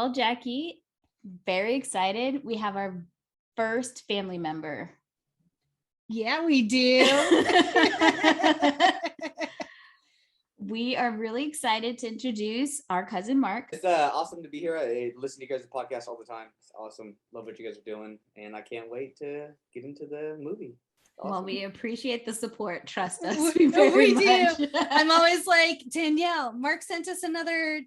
Well, Jackie, very excited. We have our first family member. Yeah, we do. We are really excited to introduce our cousin Marc. It's awesome to be here. I listen to you guys' podcast all the time. It's awesome. Love what you guys are doing. And I can't wait to get into the movie. Awesome. Well, we appreciate the support. Trust us. We do. I'm always like, Danielle, Marc sent us another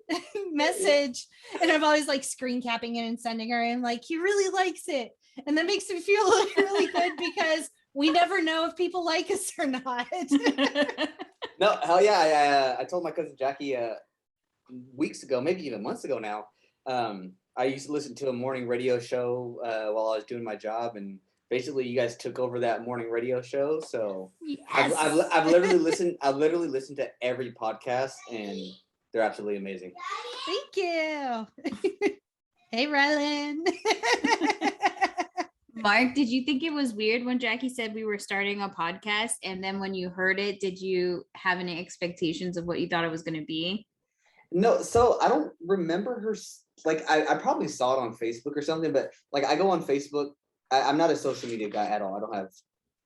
message. And I'm always like screen capping it and sending her. And like, he really likes it. And that makes me feel really good because we never know if people like us or not. No, hell yeah. I told my cousin Jackie weeks ago, maybe even months ago now. I used to listen to a morning radio show while I was doing my job, and basically you guys took over that morning radio show. So yes. I've literally listened. I've literally listened to every podcast, and they're absolutely amazing. Thank you. Hey, Rylan. Marc, did you think it was weird when Jackie said we were starting a podcast? And then when you heard it, did you have any expectations of what you thought it was going to be? No, so I don't remember her. Like, I probably saw it on Facebook or something, but like I go on Facebook. I'm not a social media guy at all. I don't have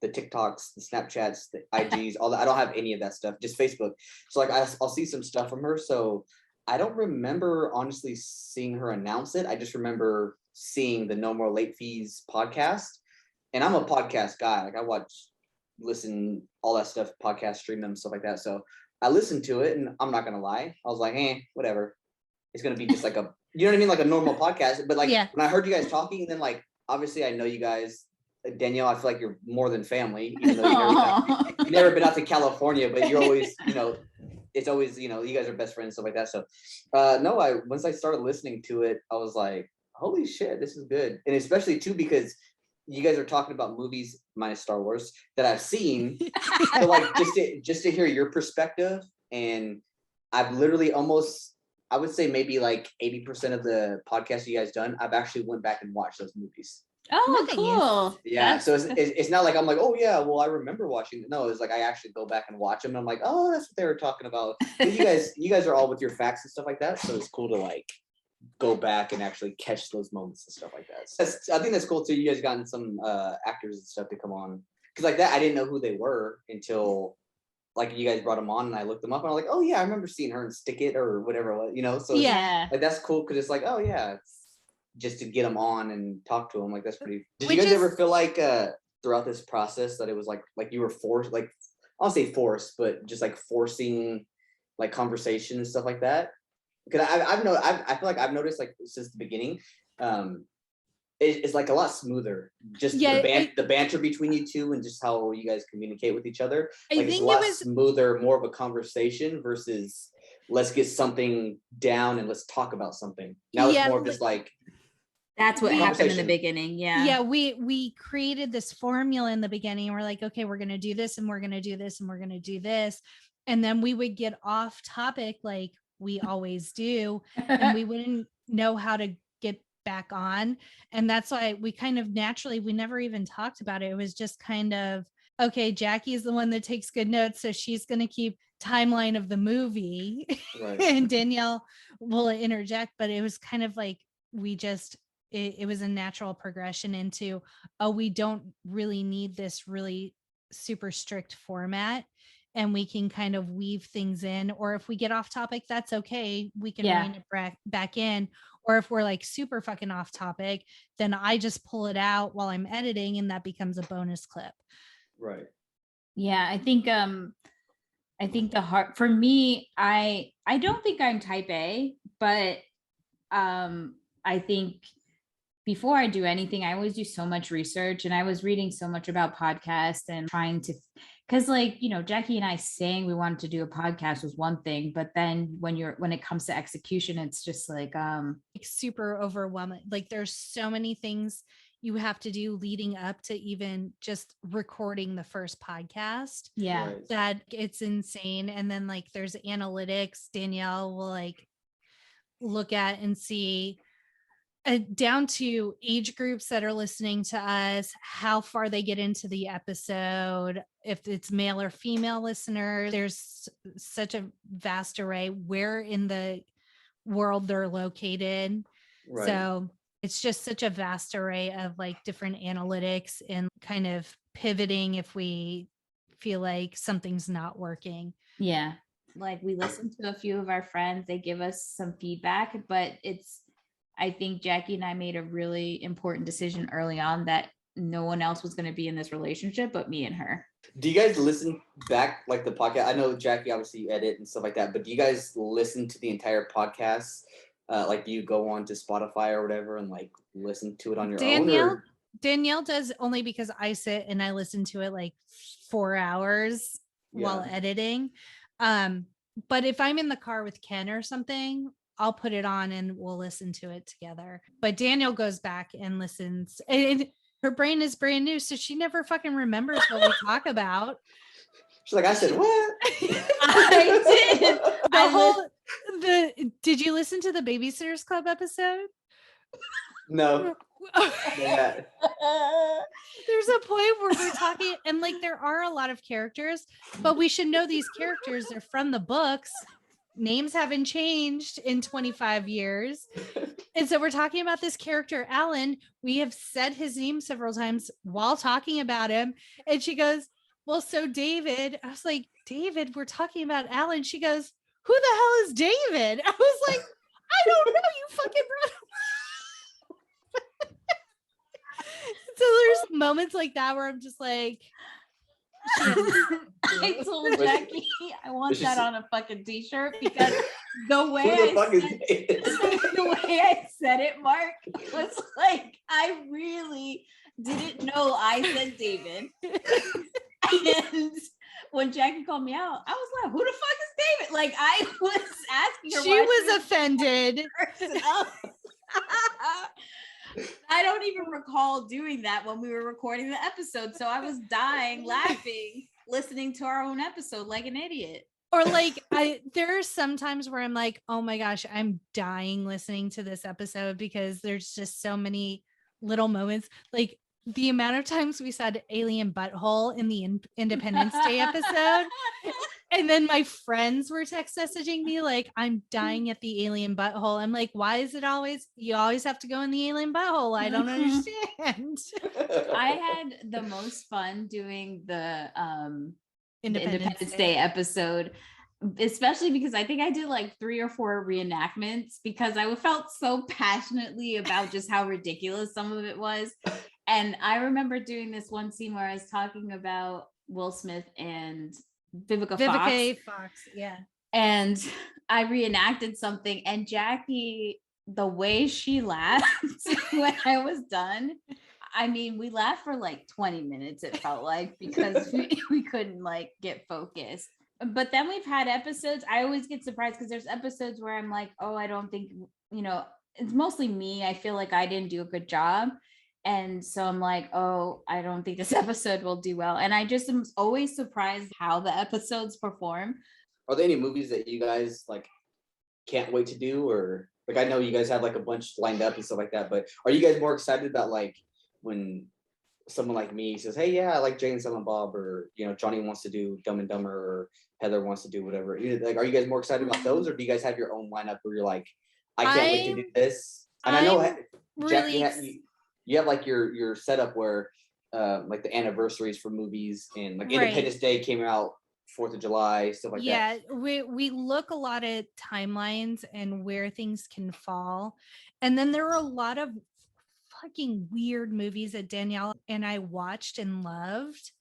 the TikToks, the Snapchats, the IGs, all that. I don't have any of that stuff, just Facebook. So like I'll see some stuff from her. So I don't remember honestly seeing her announce it. I just remember seeing the No More Late Fees podcast, and I'm a podcast guy. Like I listen, all that stuff, podcast, stream them, stuff like that. So I listened to it, and I'm not gonna lie, I was like, whatever. It's gonna be just like a, you know what I mean, like a normal podcast. But like when I heard you guys talking, and then like obviously I know you guys, Danielle. I feel like you're more than family, even though you've never been out to California, but you're always, it's always, you guys are best friends, stuff like that. So once I started listening to it, I was like, holy shit, this is good. And especially too, because you guys are talking about movies minus Star Wars that I've seen. So like just to hear your perspective, and I've literally I would say maybe like 80% of the podcasts you guys done, I've actually went back and watched those movies. Oh, cool. Yeah. So it's not like I'm like, oh yeah, well I remember watching it. No, it's like I actually go back and watch them, and I'm like, oh, that's what they were talking about. But you guys are all with your facts and stuff like that. So it's cool to like go back and actually catch those moments and stuff like that. So I think that's cool too. You guys gotten some actors and stuff to come on, because like that I didn't know who they were until like you guys brought them on, and I looked them up, and I was like, oh yeah, I remember seeing her in Stick It or whatever, So yeah, like that's cool, because it's like, oh yeah, it's just to get them on and talk to them, like that's pretty. Did you guys ever feel like throughout this process that it was like you were forced, like I'll say forced, but just like forcing like conversation and stuff like that? Because I feel like I've noticed like since the beginning, it's like a lot smoother. Just the banter between you two, and just how you guys communicate with each other. Like it's a lot smoother, more of a conversation versus let's get something down and let's talk about something. Now it's more just like that's what happened in the beginning. Yeah, we created this formula in the beginning, and we're like, okay, we're gonna do this, and we're gonna do this, and we're gonna do this, and then we would get off topic like we always do, and we wouldn't know how to get back on. And that's why we kind of naturally, we never even talked about it. It was just kind of, okay, Jackie is the one that takes good notes, so she's going to keep timeline of the movie. Right. And Danielle will interject, but it was kind of like it was a natural progression into, we don't really need this really super strict format, and we can kind of weave things in, or if we get off topic, that's okay. We can rein it back in. Or if we're like super fucking off topic, then I just pull it out while I'm editing, and that becomes a bonus clip. Right. Yeah. I think the heart for me, I don't think I'm type A, but I think before I do anything, I always do so much research, and I was reading so much about podcasts and trying to, because like, Jackie and I saying we wanted to do a podcast was one thing, but then when it comes to execution, it's just like super overwhelming. Like there's so many things you have to do leading up to even just recording the first podcast. Yeah. Right. That it's insane. And then like there's analytics Danielle will like look at and see down to age groups that are listening to us, how far they get into the episode, if it's male or female listener. There's such a vast array where in the world they're located. Right. So it's just such a vast array of like different analytics and kind of pivoting if we feel like something's not working. Yeah. Like we listen to a few of our friends, they give us some feedback, but I think Jackie and I made a really important decision early on that no one else was going to be in this relationship but me and her. Do you guys listen back like the podcast? I know Jackie, obviously you edit and stuff like that, but do you guys listen to the entire podcast? Like do you go on to Spotify or whatever and like listen to it on your own? Or? Danielle does, only because I sit and I listen to it like 4 hours while editing. But if I'm in the car with Ken or something, I'll put it on and we'll listen to it together. But Danielle goes back and listens, and her brain is brand new, so she never fucking remembers what we talk about. She's like, I said, what? I did. Did you listen to the Babysitters Club episode? No. Yeah. There's a point where we're talking, and like there are a lot of characters, but we should know these characters. They're from the books. Names haven't changed in 25 years. And so we're talking about this character, Alan. We have said his name several times while talking about him. And she goes, well, so David. I was like, David, we're talking about Alan. She goes, who the hell is David? I was like, I don't know. You fucking brought him. So there's moments like that where I'm just like, I told Jackie I want that on a fucking t-shirt because the way I said it, Mark, was like I really didn't know I said David. And when Jackie called me out, I was like, who the fuck is David? Like I was asking her. She was offended. I don't even recall doing that when we were recording the episode. So I was dying laughing, listening to our own episode like an idiot. Or like there are some times where I'm like, oh my gosh, I'm dying listening to this episode because there's just so many little moments. Like the amount of times we said alien butthole in the Independence Day episode. And then my friends were text messaging me like, I'm dying at the alien butthole. I'm like, why is it you always have to go in the alien butthole? I don't understand. I had the most fun doing the Independence Day episode, especially because I think I did like 3 or 4 reenactments because I felt so passionately about just how ridiculous some of it was. And I remember doing this one scene where I was talking about Will Smith and Vivica Fox, yeah. And I reenacted something, and Jackie, the way she laughed when I was done, I mean, we laughed for like 20 minutes, it felt like, because we couldn't like get focused. But then we've had episodes, I always get surprised because there's episodes where I'm like, oh, I don't think, it's mostly me. I feel like I didn't do a good job. And so I'm like, oh, I don't think this episode will do well. And I just am always surprised how the episodes perform. Are there any movies that you guys like can't wait to do? Or like, I know you guys have like a bunch lined up and stuff like that, but are you guys more excited about like when someone like me says, hey, yeah, I like Jay and Silent Bob, or, Johnny wants to do Dumb and Dumber, or Heather wants to do whatever. Like, are you guys more excited about those, or do you guys have your own lineup where you're like, I can't wait to do this? And I know Jackie, you have like your setup where like the anniversaries for movies and like Independence Day came out 4th of July, stuff like that. Yeah, we look a lot at timelines and where things can fall. And then there were a lot of fucking weird movies that Danielle and I watched and loved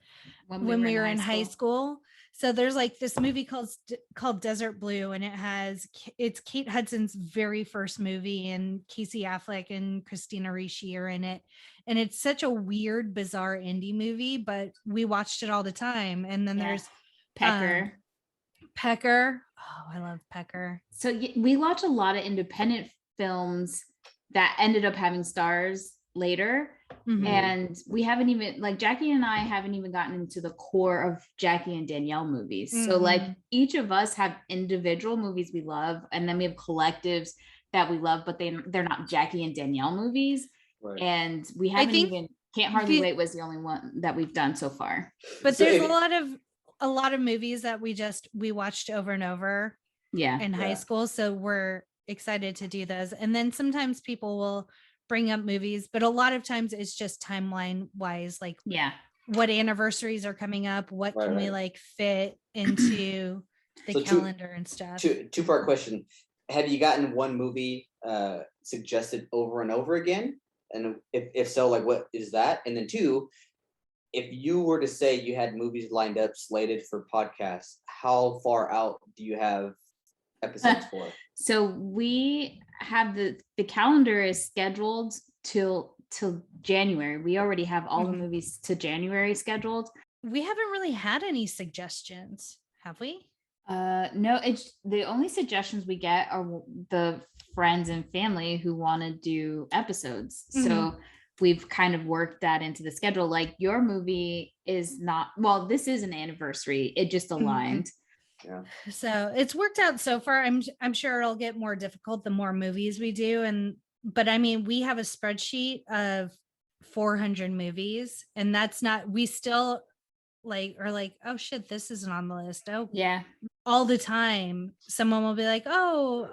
when we were in high school. So there's like this movie called Desert Blue, and it's Kate Hudson's very first movie, and Casey Affleck and Christina Ricci are in it. And it's such a weird, bizarre indie movie, but we watched it all the time. And then there's Pecker. Oh, I love Pecker. So we watch a lot of independent films that ended up having stars later. Mm-hmm. And we haven't even, like, Jackie and I haven't even gotten into the core of Jackie and Danielle movies. Mm-hmm. So like each of us have individual movies we love, and then we have collectives that we love, but they're not Jackie and Danielle movies. Right. And we haven't Can't Hardly Wait was the only one that we've done so far. But there's a lot of movies that we watched over and over in high school. So excited to do those. And then sometimes people will bring up movies, but a lot of times it's just timeline wise, like Yeah. what anniversaries are coming up, what Right, can we right. like fit into the So calendar and stuff. two-part question. Have you gotten one movie suggested over and over again? And if so, like what is that? And then two, if you were to say you had movies lined up slated for podcasts, how far out do you have episodes for? So we have the calendar is scheduled till January. We already have all the movies to January scheduled. We haven't really had any suggestions, have we? No, it's the only suggestions we get are the friends and family who want to do episodes. So we've kind of worked that into the schedule. Like your movie is not, well, this is an anniversary. It just aligned. Yeah. So it's worked out so far. I'm sure it'll get more difficult the more movies we do. But I mean, we have a spreadsheet of 400 movies, and that's not, we still are like, oh shit, this isn't on the list. Oh Yeah. All the time someone will be like, oh,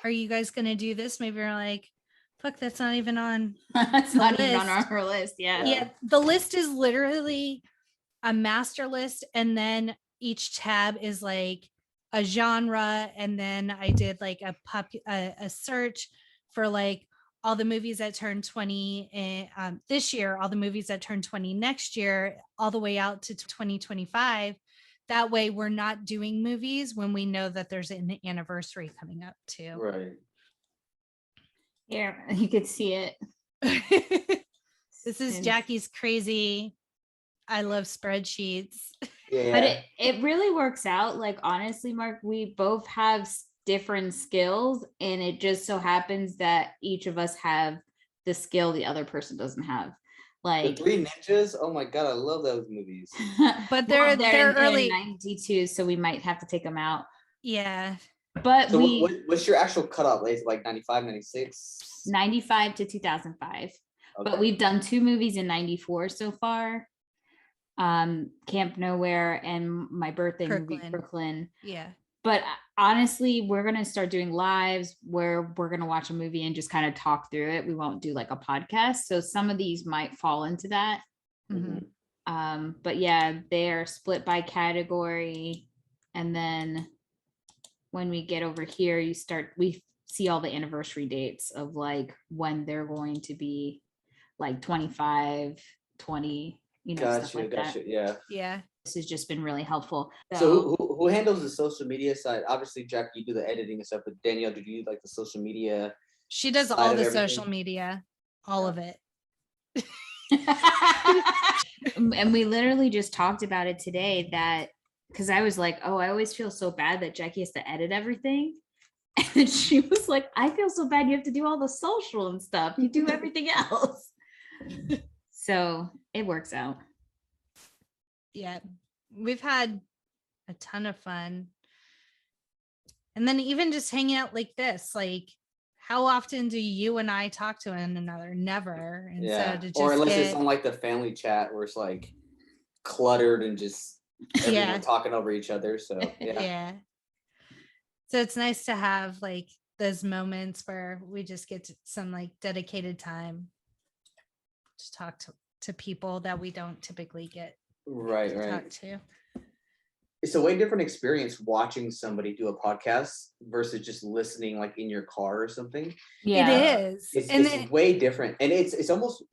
are you guys gonna do this? Maybe you're like, fuck, that's not even on It's not even on list. our list. Yeah, the list is literally a master list, and then each tab is like a genre, and then I did like a search for like all the movies that turned 20 this year, all the movies that turned 20 next year, all the way out to 2025. That way we're not doing movies when we know that there's an anniversary coming up too. Right. Yeah, you could see it. This is Jackie's crazy, I love spreadsheets. Yeah. But it really works out. Like, honestly, Mark, we both have different skills, and it just so happens that each of us have the skill the other person doesn't have. Like The Three Ninjas. Oh my god, I love those movies. But they're early. 92, so we might have to take them out. Yeah. But so what's your actual cutoff? Like 95, 96? 95 to 2005. Okay. But we've done 2 movies in 94 so far. Camp Nowhere and my birthday movie, Brooklyn. Yeah. But honestly, we're going to start doing lives where we're going to watch a movie and just kind of talk through it. We won't do like a podcast. So some of these might fall into that. But yeah, they're split by category. And then when we get over here, we see all the anniversary dates of like when they're going to be like 25, 20, stuff like that. Yeah. This has just been really helpful. So who handles the social media side? Obviously, Jack, you do the editing and stuff, but Danielle, do you like the social media? She does all the social media, all of it. And we literally just talked about it today, that because I was like, oh, I always feel so bad that Jackie has to edit everything. And she was like, I feel so bad you have to do all the social and stuff. You do everything else. So it works out. Yeah, we've had a ton of fun. And then even just hanging out like this, like how often do you and I talk to one another? Never. And so to just or unless it's on like the family chat where it's like cluttered and just everyone talking over each other. So yeah. So it's nice to have like those moments where we just get some like dedicated time to talk to people that we don't typically get to talk to. It's a way different experience watching somebody do a podcast versus just listening like in your car or something. Yeah, it is. It's way different, and it's almost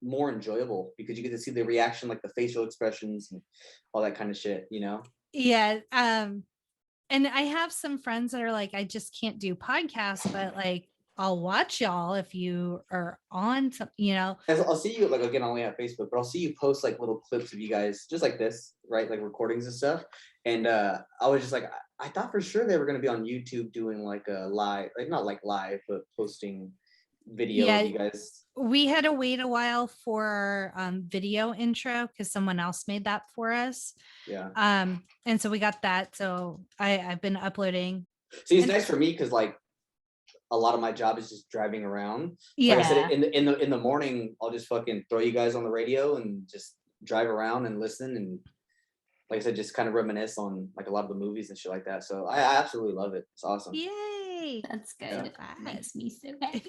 more enjoyable because you get to see the reaction, like the facial expressions and all that kind of shit, Yeah. And I have some friends that are like, I just can't do podcasts, but like I'll watch y'all if you are on some, I'll see you, like, again, I only have Facebook, but I'll see you post like little clips of you guys just like this, right? Like recordings and stuff. And I was just like, I thought for sure they were going to be on YouTube doing like a live, like not like live, but posting video of you guys. We had to wait a while for video intro because someone else made that for us. Yeah. And so we got that. So I've been uploading. See, it's nice for me because like a lot of my job is just driving around. Yeah. Like I said, in the morning, I'll just fucking throw you guys on the radio and just drive around and listen, and like I said, just kind of reminisce on like a lot of the movies and shit like that. So I absolutely love it. It's awesome. Yay. Yay. That's good. Yeah. That makes me so happy.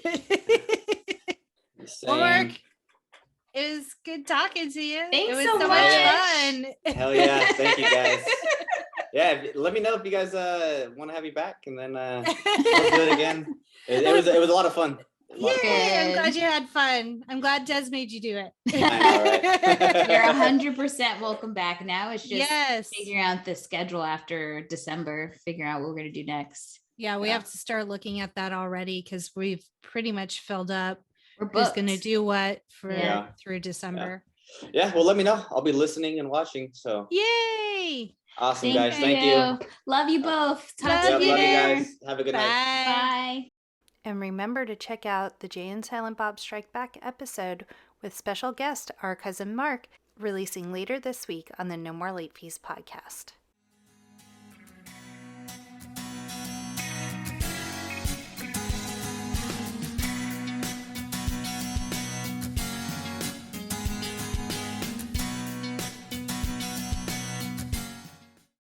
Well, Mark, Same. it was good talking to you. Thanks it was so so much. much fun. Hell yeah. Thank you guys. Yeah, let me know if you guys want to have me back, and then we'll do it again. It was a lot of fun. Yay, I'm glad Good. you had fun. I'm glad Des made you do it. I know, right? You're 100% welcome back. Now it's just Yes. figuring out the schedule after December, figuring out what we're going to do next. Yeah, we Yeah. have to start looking at that already because we've pretty much filled up. We're Who's booked. going to do what for Yeah. through December. Yeah, well, let me know. I'll be listening and watching. So Yay. awesome, guys. Thank you. Love you both. Talk Love to you Love you later. guys. Have a good Bye. night. Bye. And remember to check out the Jay and Silent Bob Strike Back episode with special guest, our cousin Mark, releasing later this week on the No More Late Fees podcast.